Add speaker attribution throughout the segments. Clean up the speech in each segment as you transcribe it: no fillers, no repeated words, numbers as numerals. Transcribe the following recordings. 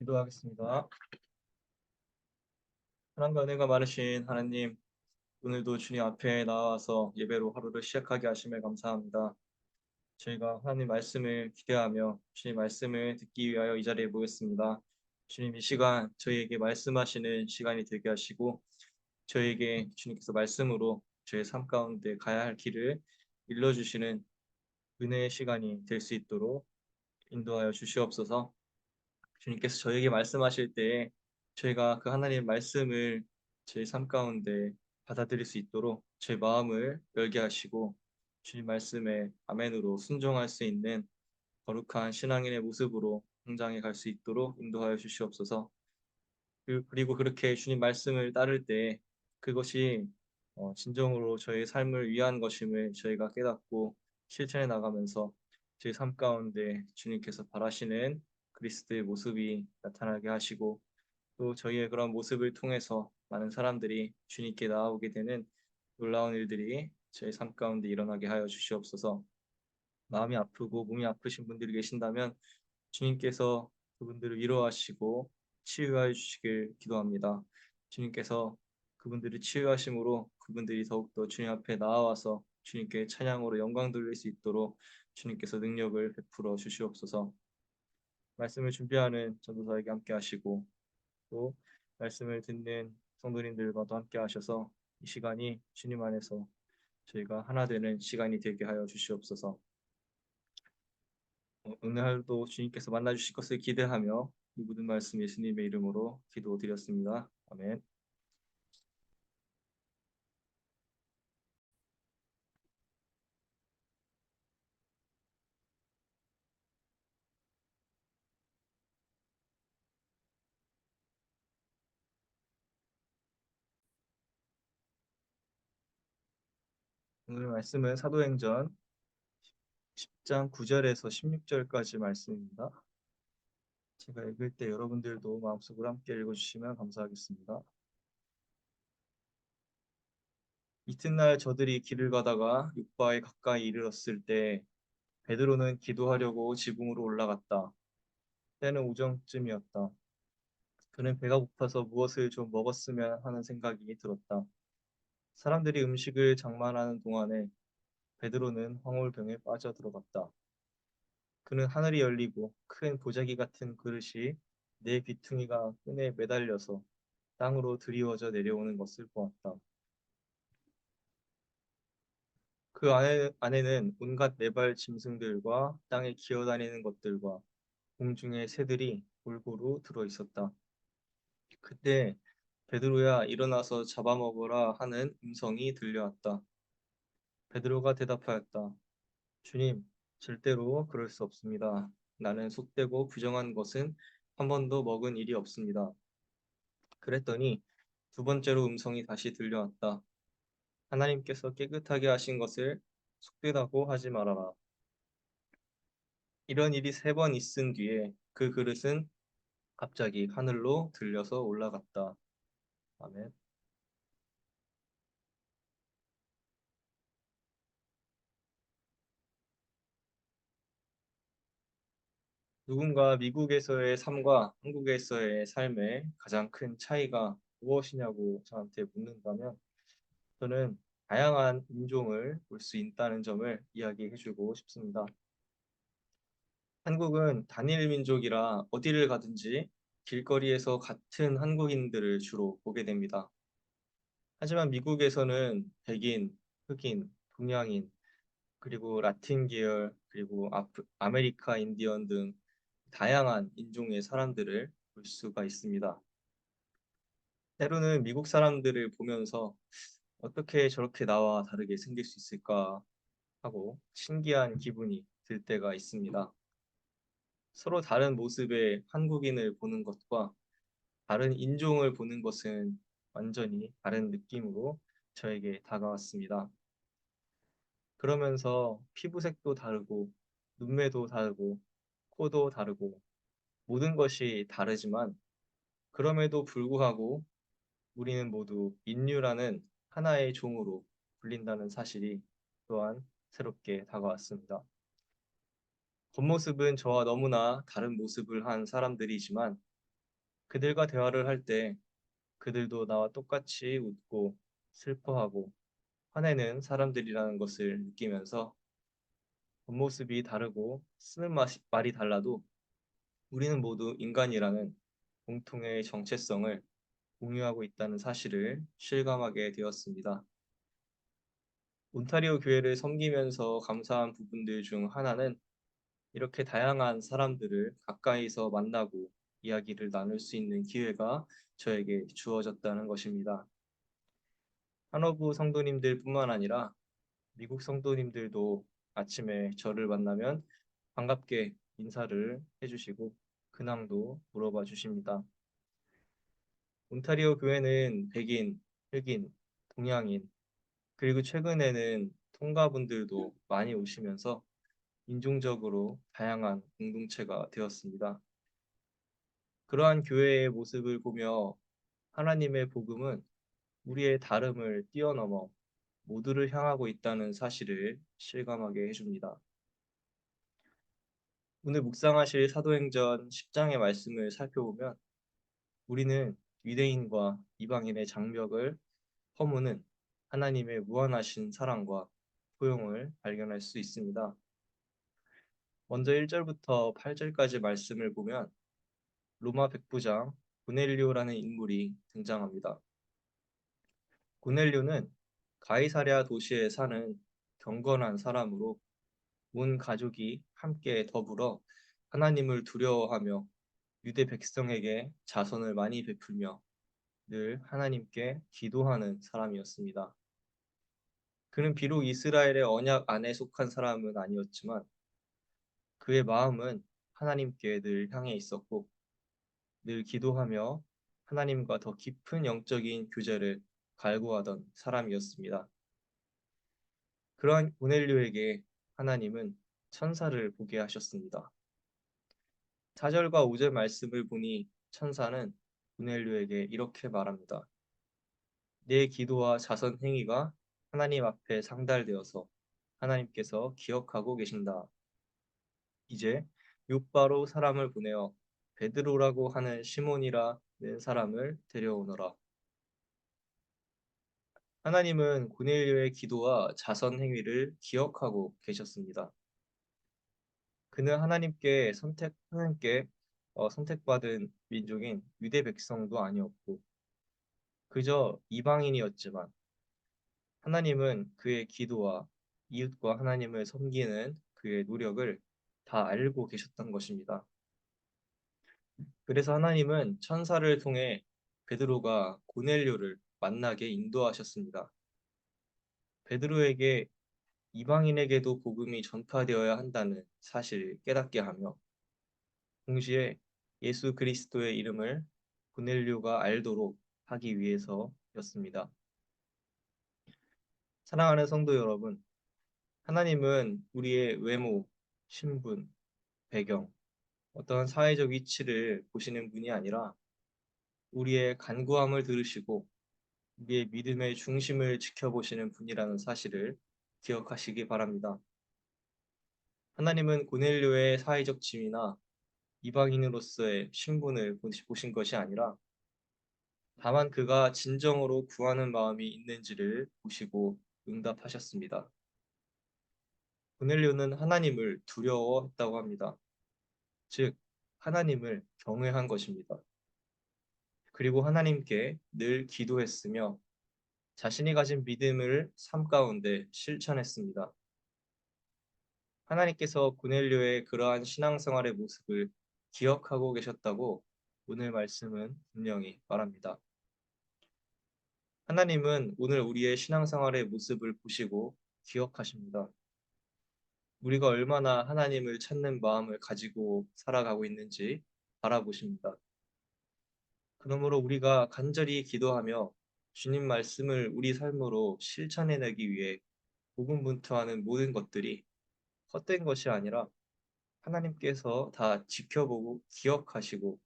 Speaker 1: 기도하겠습니다. 사랑과 은혜가 많으신 하나님, 오늘도 주님 앞에 나와서 예배로 하루를 시작하게 하심에 감사합니다. 저희가 하나님 말씀을 기대하며 주님 말씀을 듣기 위하여 이 자리에 모였습니다. 주님 이 시간 저희에게 말씀하시는 시간이 되게 하시고 저희에게 주님께서 말씀으로 저의 삶 가운데 가야 할 길을 일러주시는 은혜의 시간이 될 수 있도록 인도하여 주시옵소서. 주님께서 저에게 말씀하실 때에 저희가 그 하나님의 말씀을 제 삶 가운데 받아들일 수 있도록 제 마음을 열게 하시고 주님 말씀에 아멘으로 순종할 수 있는 거룩한 신앙인의 모습으로 성장해 갈 수 있도록 인도하여 주시옵소서. 그리고 그렇게 주님 말씀을 따를 때 그것이 진정으로 저의 삶을 위한 것임을 저희가 깨닫고 실천해 나가면서 제 삶 가운데 주님께서 바라시는 그리스도의 모습이 나타나게 하시고 또 저희의 그런 모습을 통해서 많은 사람들이 주님께 나아오게 되는 놀라운 일들이 저희 삶 가운데 일어나게 하여 주시옵소서. 마음이 아프고 몸이 아프신 분들이 계신다면 주님께서 그분들을 위로하시고 치유하여 주시길 기도합니다. 주님께서 그분들을 치유하심으로 그분들이 더욱더 주님 앞에 나아와서 주님께 찬양으로 영광 돌릴 수 있도록 주님께서 능력을 베풀어 주시옵소서. 말씀을 준비하는 전도사에게 함께 하시고 또 말씀을 듣는 성도님들과도 함께 하셔서 이 시간이 주님 안에서 저희가 하나 되는 시간이 되게 하여 주시옵소서. 오늘 하루도 주님께서 만나 주실 것을 기대하며 이 모든 말씀 예수님의 이름으로 기도드렸습니다. 아멘. 오늘 말씀은 사도행전 10장 9절에서 16절까지 말씀입니다. 제가 읽을 때 여러분들도 마음속으로 함께 읽어주시면 감사하겠습니다. 이튿날 저들이 길을 가다가 욥바에 가까이 이르렀을 때 베드로는 기도하려고 지붕으로 올라갔다. 때는 오정쯤이었다. 그는 배가 고파서 무엇을 좀 먹었으면 하는 생각이 들었다. 사람들이 음식을 장만하는 동안에 베드로는 황홀병에 빠져 들어갔다. 그는 하늘이 열리고 큰 보자기 같은 그릇이 네 귀퉁이가 끈에 매달려서 땅으로 드리워져 내려오는 것을 보았다. 그 안에는 온갖 네발 짐승들과 땅에 기어다니는 것들과 공중의 새들이 골고루 들어 있었다. 그때 베드로야 일어나서 잡아먹으라 하는 음성이 들려왔다. 베드로가 대답하였다. 주님, 절대로 그럴 수 없습니다. 나는 속되고 부정한 것은 한 번도 먹은 일이 없습니다. 그랬더니 두 번째로 음성이 다시 들려왔다. 하나님께서 깨끗하게 하신 것을 속되다고 하지 말아라. 이런 일이 세 번 있은 뒤에 그 그릇은 갑자기 하늘로 들려서 올라갔다. 아멘. 누군가 미국에서의 삶과 한국에서의 삶의 가장 큰 차이가 무엇이냐고 저한테 묻는다면 저는 다양한 인종을 볼 수 있다는 점을 이야기해주고 싶습니다. 한국은 단일 민족이라 어디를 가든지 길거리에서 같은 한국인들을 주로 보게 됩니다. 하지만 미국에서는 백인, 흑인, 동양인, 그리고 라틴 계열, 그리고 아메리카 인디언 등 다양한 인종의 사람들을 볼 수가 있습니다. 때로는 미국 사람들을 보면서 어떻게 저렇게 나와 다르게 생길 수 있을까 하고 신기한 기분이 들 때가 있습니다. 서로 다른 모습의 한국인을 보는 것과 다른 인종을 보는 것은 완전히 다른 느낌으로 저에게 다가왔습니다. 그러면서 피부색도 다르고 눈매도 다르고 코도 다르고 모든 것이 다르지만 그럼에도 불구하고 우리는 모두 인류라는 하나의 종으로 불린다는 사실이 또한 새롭게 다가왔습니다. 겉모습은 저와 너무나 다른 모습을 한 사람들이지만 그들과 대화를 할 때 그들도 나와 똑같이 웃고 슬퍼하고 화내는 사람들이라는 것을 느끼면서 겉모습이 다르고 쓰는 말이 달라도 우리는 모두 인간이라는 공통의 정체성을 공유하고 있다는 사실을 실감하게 되었습니다. 온타리오 교회를 섬기면서 감사한 부분들 중 하나는 이렇게 다양한 사람들을 가까이서 만나고 이야기를 나눌 수 있는 기회가 저에게 주어졌다는 것입니다. 한어부 성도님들뿐만 아니라 미국 성도님들도 아침에 저를 만나면 반갑게 인사를 해주시고 근황도 물어봐 주십니다. 온타리오 교회는 백인, 흑인, 동양인, 그리고 최근에는 통가분들도 많이 오시면서 인종적으로 다양한 공동체가 되었습니다. 그러한 교회의 모습을 보며 하나님의 복음은 우리의 다름을 뛰어넘어 모두를 향하고 있다는 사실을 실감하게 해줍니다. 오늘 묵상하실 사도행전 10장의 말씀을 살펴보면 우리는 유대인과 이방인의 장벽을 허무는 하나님의 무한하신 사랑과 포용을 발견할 수 있습니다. 먼저 1절부터 8절까지 말씀을 보면 로마 백부장 고넬료라는 인물이 등장합니다. 고넬료는 가이사랴 도시에 사는 경건한 사람으로 온 가족이 함께 더불어 하나님을 두려워하며 유대 백성에게 자선을 많이 베풀며 늘 하나님께 기도하는 사람이었습니다. 그는 비록 이스라엘의 언약 안에 속한 사람은 아니었지만 그의 마음은 하나님께 늘 향해 있었고 늘 기도하며 하나님과 더 깊은 영적인 교제를 갈구하던 사람이었습니다. 그러한 고넬료에게 하나님은 천사를 보게 하셨습니다. 4절과 5절 말씀을 보니 천사는 고넬료에게 이렇게 말합니다. 내 기도와 자선 행위가 하나님 앞에 상달되어서 하나님께서 기억하고 계신다. 이제 욥바로 사람을 보내어 베드로라고 하는 시몬이라는 사람을 데려오너라. 하나님은 고넬료의 기도와 자선 행위를 기억하고 계셨습니다. 그는 하나님께 선택받은 민족인 유대 백성도 아니었고 그저 이방인이었지만 하나님은 그의 기도와 이웃과 하나님을 섬기는 그의 노력을 다 알고 계셨던 것입니다. 그래서 하나님은 천사를 통해 베드로가 고넬료를 만나게 인도하셨습니다. 베드로에게 이방인에게도 복음이 전파되어야 한다는 사실을 깨닫게 하며 동시에 예수 그리스도의 이름을 고넬료가 알도록 하기 위해서였습니다. 사랑하는 성도 여러분, 하나님은 우리의 외모, 신분, 배경, 어떤 사회적 위치를 보시는 분이 아니라 우리의 간구함을 들으시고 우리의 믿음의 중심을 지켜보시는 분이라는 사실을 기억하시기 바랍니다. 하나님은 고넬료의 사회적 지위나 이방인으로서의 신분을 보신 것이 아니라 다만 그가 진정으로 구하는 마음이 있는지를 보시고 응답하셨습니다. 고넬료는 하나님을 두려워했다고 합니다. 즉, 하나님을 경외한 것입니다. 그리고 하나님께 늘 기도했으며 자신이 가진 믿음을 삶 가운데 실천했습니다. 하나님께서 고넬료의 그러한 신앙생활의 모습을 기억하고 계셨다고 오늘 말씀은 분명히 말합니다. 하나님은 오늘 우리의 신앙생활의 모습을 보시고 기억하십니다. 우리가 얼마나 하나님을 찾는 마음을 가지고 살아가고 있는지 바라보십니다. 그러므로 우리가 간절히 기도하며 주님 말씀을 우리 삶으로 실천해내기 위해 고군분투하는 모든 것들이 헛된 것이 아니라 하나님께서 다 지켜보고 기억하시고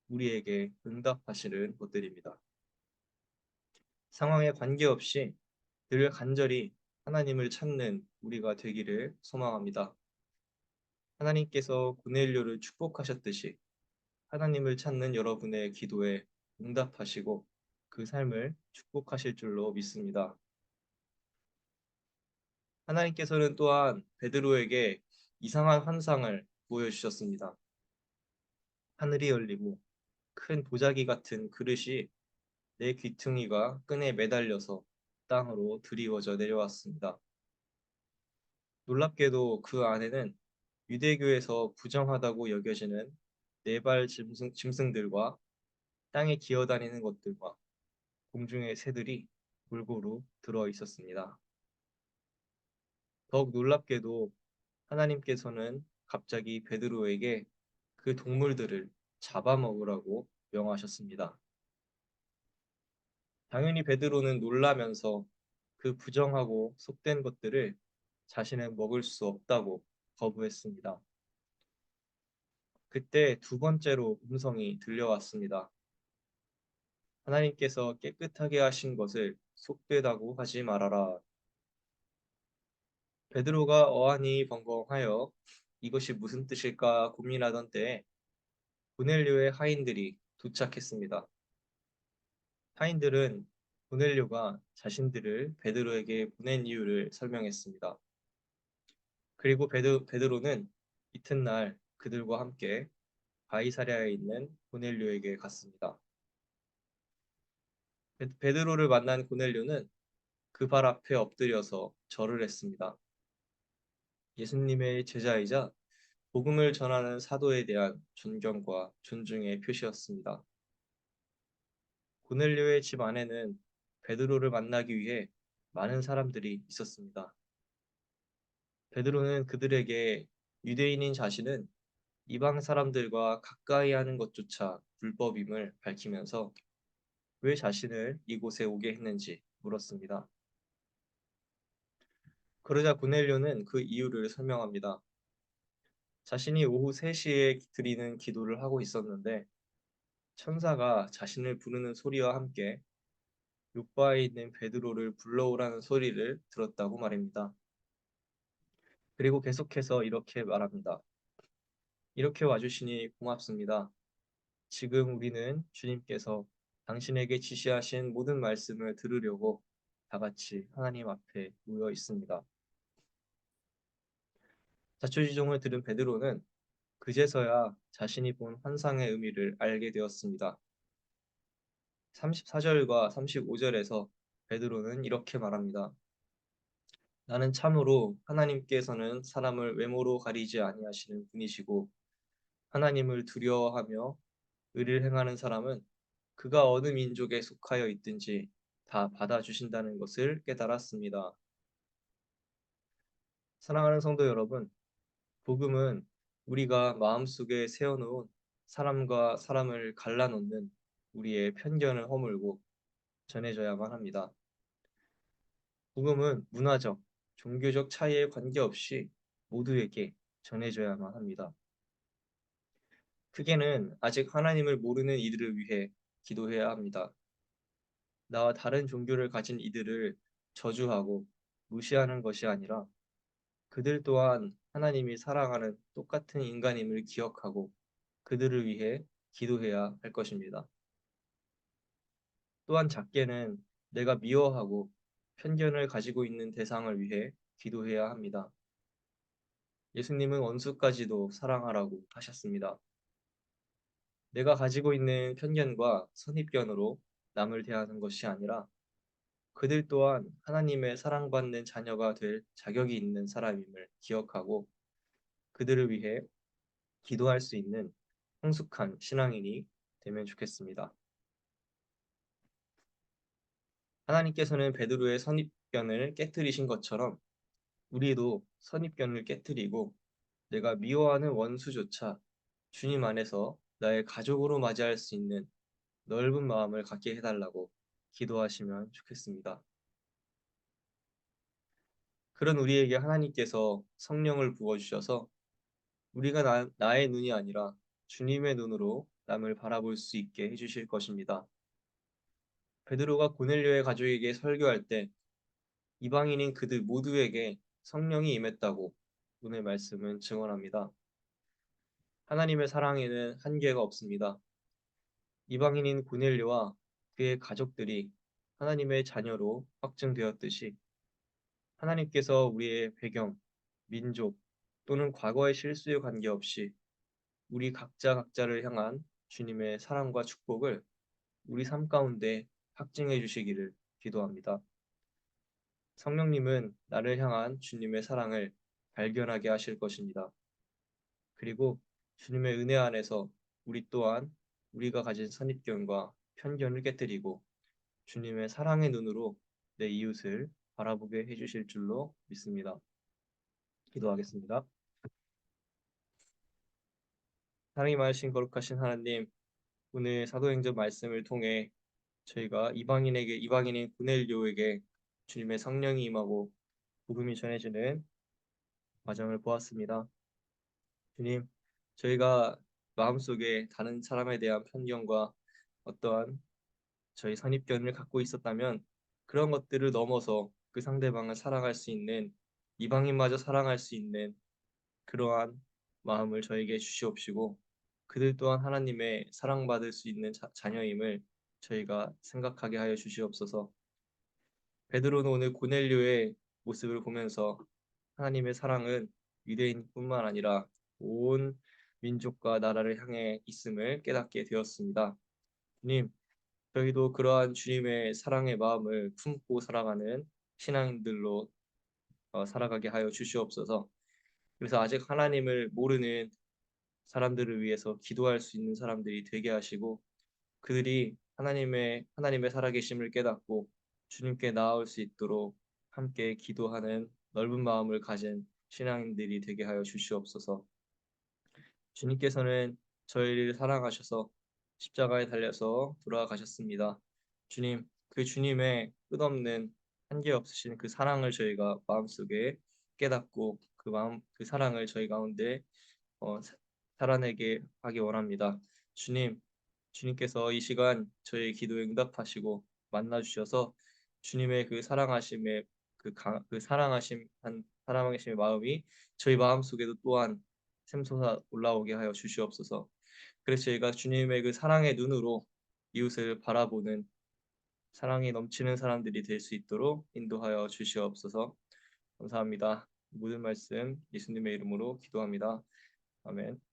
Speaker 1: 우리에게 응답하시는 것들입니다. 상황에 관계없이 늘 간절히 하나님을 찾는 우리가 되기를 소망합니다. 하나님께서 고넬료를 축복하셨듯이 하나님을 찾는 여러분의 기도에 응답하시고 그 삶을 축복하실 줄로 믿습니다. 하나님께서는 또한 베드로에게 이상한 환상을 보여주셨습니다. 하늘이 열리고 큰 도자기 같은 그릇이 내 귀퉁이가 끈에 매달려서 땅으로 드리워져 내려왔습니다. 놀랍게도 그 안에는 유대교에서 부정하다고 여겨지는 네발 짐승들과 땅에 기어다니는 것들과 공중의 새들이 골고루 들어 있었습니다. 더욱 놀랍게도 하나님께서는 갑자기 베드로에게 그 동물들을 잡아먹으라고 명하셨습니다. 당연히 베드로는 놀라면서 그 부정하고 속된 것들을 자신은 먹을 수 없다고 거부했습니다. 그때 두 번째로 음성이 들려왔습니다. 하나님께서 깨끗하게 하신 것을 속되다고 하지 말아라. 베드로가 어안이 벙벙하여 이것이 무슨 뜻일까 고민하던 때에 고넬료의 하인들이 도착했습니다. 하인들은 고넬료가 자신들을 베드로에게 보낸 이유를 설명했습니다. 그리고 베드로는 이튿날 그들과 함께 가이사랴에 있는 고넬료에게 갔습니다. 베드로를 만난 고넬료는 그 발 앞에 엎드려서 절을 했습니다. 예수님의 제자이자 복음을 전하는 사도에 대한 존경과 존중의 표시였습니다. 고넬료의 집 안에는 베드로를 만나기 위해 많은 사람들이 있었습니다. 베드로는 그들에게 유대인인 자신은 이방 사람들과 가까이 하는 것조차 불법임을 밝히면서 왜 자신을 이곳에 오게 했는지 물었습니다. 그러자 고넬료는 그 이유를 설명합니다. 자신이 오후 3시에 드리는 기도를 하고 있었는데 천사가 자신을 부르는 소리와 함께 요바에 있는 베드로를 불러오라는 소리를 들었다고 말입니다. 그리고 계속해서 이렇게 말합니다. 이렇게 와주시니 고맙습니다. 지금 우리는 주님께서 당신에게 지시하신 모든 말씀을 들으려고 다 같이 하나님 앞에 모여 있습니다. 자초지종을 들은 베드로는 그제서야 자신이 본 환상의 의미를 알게 되었습니다. 34절과 35절에서 베드로는 이렇게 말합니다. 나는 참으로 하나님께서는 사람을 외모로 가리지 아니하시는 분이시고 하나님을 두려워하며 의를 행하는 사람은 그가 어느 민족에 속하여 있든지 다 받아주신다는 것을 깨달았습니다. 사랑하는 성도 여러분, 복음은 우리가 마음속에 세워놓은 사람과 사람을 갈라놓는 우리의 편견을 허물고 전해져야만 합니다. 복음은 문화적, 종교적 차이에 관계없이 모두에게 전해져야만 합니다. 크게는 아직 하나님을 모르는 이들을 위해 기도해야 합니다. 나와 다른 종교를 가진 이들을 저주하고 무시하는 것이 아니라 그들 또한 하나님이 사랑하는 똑같은 인간임을 기억하고 그들을 위해 기도해야 할 것입니다. 또한 작게는 내가 미워하고 편견을 가지고 있는 대상을 위해 기도해야 합니다. 예수님은 원수까지도 사랑하라고 하셨습니다. 내가 가지고 있는 편견과 선입견으로 남을 대하는 것이 아니라 그들 또한 하나님의 사랑받는 자녀가 될 자격이 있는 사람임을 기억하고 그들을 위해 기도할 수 있는 성숙한 신앙인이 되면 좋겠습니다. 하나님께서는 베드로의 선입견을 깨뜨리신 것처럼 우리도 선입견을 깨뜨리고 내가 미워하는 원수조차 주님 안에서 나의 가족으로 맞이할 수 있는 넓은 마음을 갖게 해달라고 기도하시면 좋겠습니다. 그런 우리에게 하나님께서 성령을 부어주셔서 우리가 나의 눈이 아니라 주님의 눈으로 남을 바라볼 수 있게 해주실 것입니다. 베드로가 고넬료의 가족에게 설교할 때 이방인인 그들 모두에게 성령이 임했다고 오늘 말씀은 증언합니다. 하나님의 사랑에는 한계가 없습니다. 이방인인 고넬료와 그의 가족들이 하나님의 자녀로 확증되었듯이 하나님께서 우리의 배경, 민족 또는 과거의 실수에 관계없이 우리 각자를 향한 주님의 사랑과 축복을 우리 삶 가운데 확증해 주시기를 기도합니다. 성령님은 나를 향한 주님의 사랑을 발견하게 하실 것입니다. 그리고 주님의 은혜 안에서 우리 또한 우리가 가진 선입견과 편견을 깨뜨리고 주님의 사랑의 눈으로 내 이웃을 바라보게 해주실 줄로 믿습니다. 기도하겠습니다. 사랑이 많으신 거룩하신 하나님, 오늘 사도행전 말씀을 통해 저희가 이방인인 고넬료에게 주님의 성령이 임하고 복음이 전해지는 과정을 보았습니다. 주님, 저희가 마음속에 다른 사람에 대한 편견과 어떠한 저희 선입견을 갖고 있었다면 그런 것들을 넘어서 그 상대방을 사랑할 수 있는 이방인마저 사랑할 수 있는 그러한 마음을 저에게 주시옵시고 그들 또한 하나님의 사랑받을 수 있는 자녀임을 저희가 생각하게 하여 주시옵소서. 베드로는 오늘 고넬료의 모습을 보면서 하나님의 사랑은 유대인뿐만 아니라 온 민족과 나라를 향해 있음을 깨닫게 되었습니다. 주님, 저희도 그러한 주님의 사랑의 마음을 품고 살아가는 신앙인들로 살아가게 하여 주시옵소서. 그래서 아직 하나님을 모르는 사람들을 위해서 기도할 수 있는 사람들이 되게 하시고 그들이 하나님의 살아계심을 깨닫고 주님께 나아올 수 있도록 함께 기도하는 넓은 마음을 가진 신앙인들이 되게 하여 주시옵소서. 주님께서는 저희를 사랑하셔서 십자가에 달려서 돌아가셨습니다. 주님, 그 주님의 끝없는 한계 없으신 그 사랑을 저희가 마음속에 깨닫고 그 사랑을 저희 가운데 살아내게 하기 원합니다. 주님께서 이 시간 저희 기도에 응답하시고 만나 주셔서 주님의 그 사랑하심의 그 사랑하심의 마음이 저희 마음속에도 또한 샘솟아 올라오게 하여 주시옵소서. 그래서 저희가 주님의 그 사랑의 눈으로 이웃을 바라보는 사랑이 넘치는 사람들이 될 수 있도록 인도하여 주시옵소서. 감사합니다. 모든 말씀 예수님의 이름으로 기도합니다. 아멘.